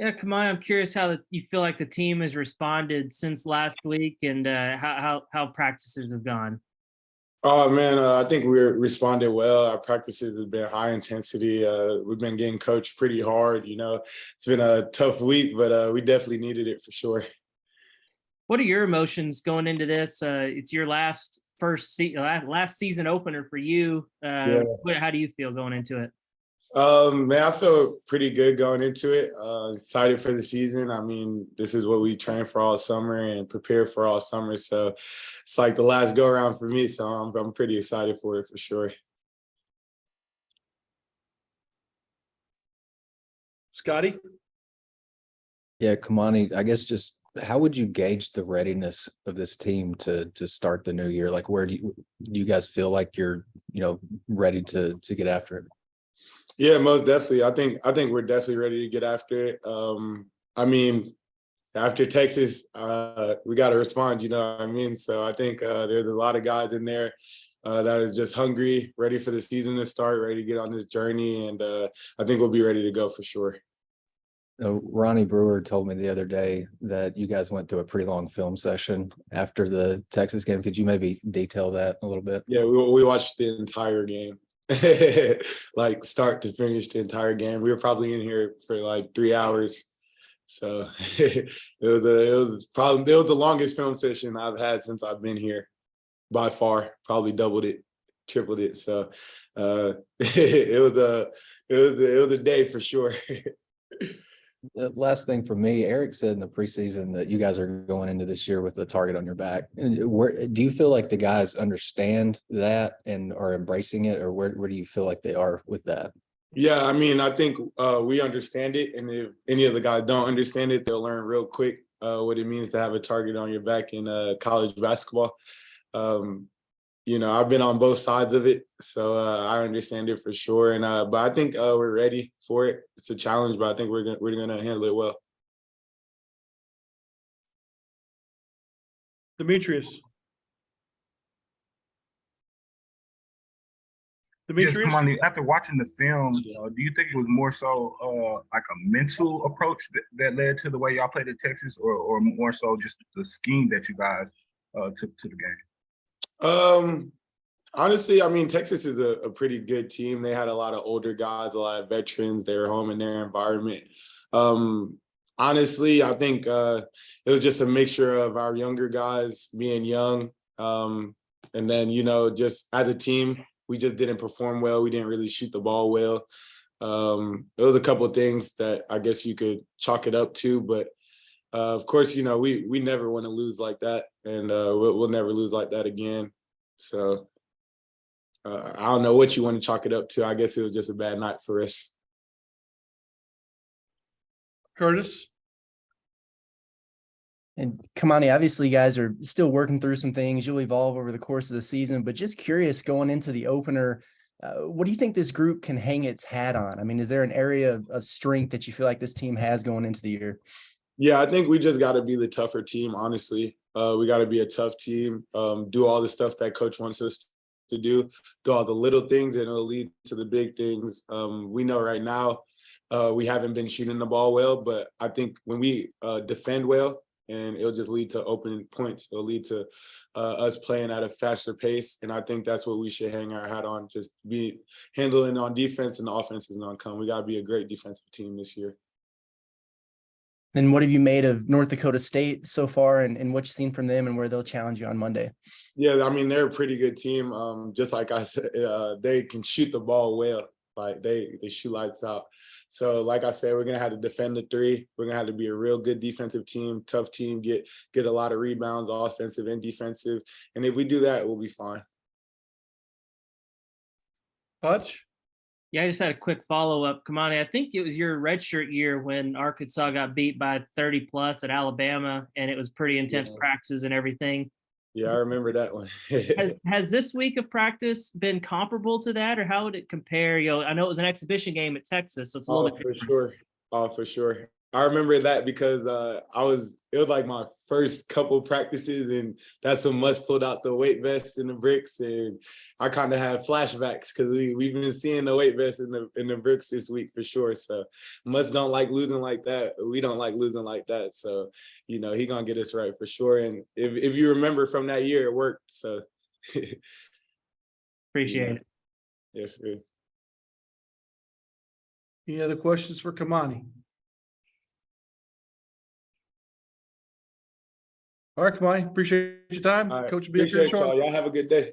Yeah, Kamani, I'm curious how you feel like the team has responded since last week, and how practices have gone. Oh man, I think we responded well. Our practices have been high intensity. We've been getting coached pretty hard. It's been a tough week, but we definitely needed it for sure. What are your emotions going into this? It's your last season opener for you. Yeah. How do you feel going into it? Man, I feel pretty good going into it. Excited for the season. I mean, this is what we train for all summer and prepare for all summer. So it's like the last go around for me. So I'm pretty excited for it for sure. Scotty? Yeah, Kamani, I guess just how would you gauge the readiness of this team to start the new year? Like, where do you guys feel like you're ready to get after it? Yeah, most definitely. I think we're definitely ready to get after it. I mean, after Texas, we got to respond. You know what I mean? So I think there's a lot of guys in there that is just hungry, ready for the season to start, ready to get on this journey, and I think we'll be ready to go for sure. Ronnie Brewer told me the other day that you guys went through a pretty long film session after the Texas game. Could you maybe detail that a little bit? Yeah, we watched the entire game, like start to finish the entire game. We were probably in here for like 3 hours. So it was the longest film session I've had since I've been here by far. Probably doubled it, tripled it. So it was a day for sure. The last thing for me, Eric said in the preseason that you guys are going into this year with a target on your back. Where do you feel like the guys understand that and are embracing it, or where do you feel like they are with that? Yeah, I mean, I think we understand it, and if any of the guys don't understand it, they'll learn real quick what it means to have a target on your back in college basketball. Um, I've been on both sides of it, so I understand it for sure. And but I think we're ready for it. It's a challenge, but I think we're gonna handle it well. Demetrius? Yes, Demetrius? Kamani, after watching the film, do you think it was more so like a mental approach that led to the way y'all played at Texas, or more so just the scheme that you guys took to the game? Honestly, I mean, Texas is a pretty good team. They had a lot of older guys, a lot of veterans. They were home in their environment. Honestly, I think it was just a mixture of our younger guys being young. And then, just as a team, we just didn't perform well. We didn't really shoot the ball well. There was a couple of things that I guess you could chalk it up to, but of course, we never want to lose like that, and we'll never lose like that again. So I don't know what you want to chalk it up to. I guess it was just a bad night for us. Curtis? And Kamani, obviously you guys are still working through some things. You'll evolve over the course of the season, but just curious going into the opener, what do you think this group can hang its hat on? I mean, is there an area of strength that you feel like this team has going into the year? Yeah, I think we just got to be the tougher team, honestly. We got to be a tough team, do all the stuff that coach wants us to do all the little things, and it'll lead to the big things. We know right now we haven't been shooting the ball well, but I think when we defend well, and it'll just lead to open points. It'll lead to us playing at a faster pace, and I think that's what we should hang our hat on, just be handling on defense, and the offense is going to come. We got to be a great defensive team this year. And what have you made of North Dakota State so far, and what you've seen from them and where they'll challenge you on Monday? Yeah, I mean, they're a pretty good team. Just like I said, they can shoot the ball well. Like they shoot lights out. So like I said, we're going to have to defend the three. We're going to have to be a real good defensive team, tough team, get a lot of rebounds, offensive and defensive. And if we do that, we'll be fine. Hutch? Yeah, I just had a quick follow-up. Kamani, I think it was your redshirt year when Arkansas got beat by 30 plus at Alabama, and it was pretty intense practices and everything. Yeah, I remember that one. Has this week of practice been comparable to that, or how would it compare? I know it was an exhibition game at Texas, so it's a little bit different. For sure. Oh, for sure. I remember that because it was like my first couple practices, and that's when Must pulled out the weight vest and the bricks, and I kind of had flashbacks because we've been seeing the weight vest and the bricks this week for sure. So Must don't like losing like that. We don't like losing like that. So he gonna get us right for sure. And if you remember from that year, it worked. So Appreciate it. yes, sir. Any other questions for Kamani? All right, Kamani, appreciate your time. All right. Coach will be up here Appreciate y'all. shortly. Y'all have a good day.